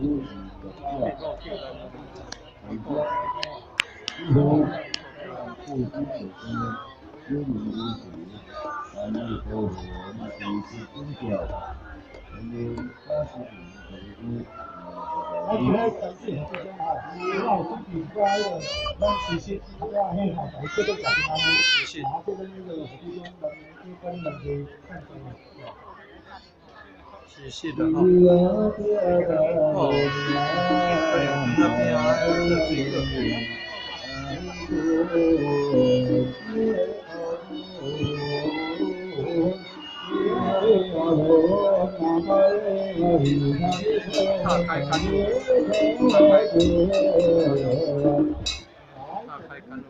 我今日感谢非常好，让我身体乖的，让谢谢大家很好，我这个讲他们，然后这个那个福中的一般的给看出来。谢谢的哈。哦，那边啊，这最个。大开甘露，大开甘露，大开甘露。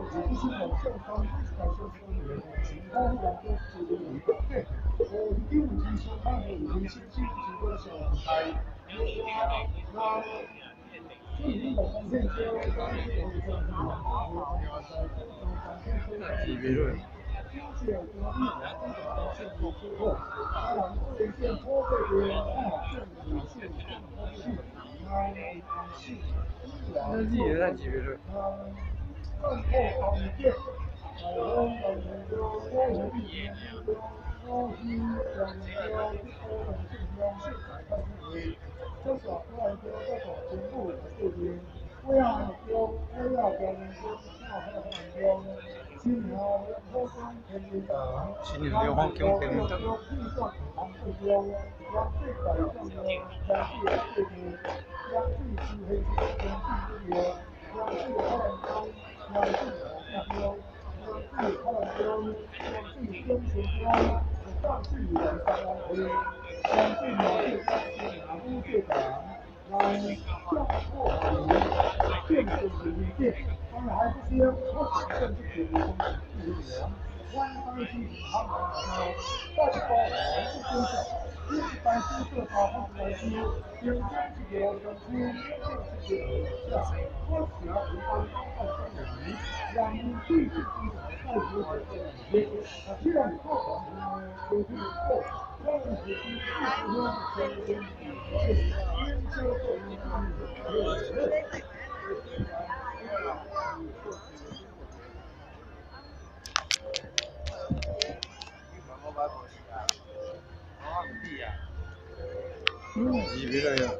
就是往上翻，感受这个情况，然后这个对，第五集收看的已经是第五集的小孩，那这里面的光线就刚是有一个那级别论。那级别论。新年联欢庆天灯。级别的呀。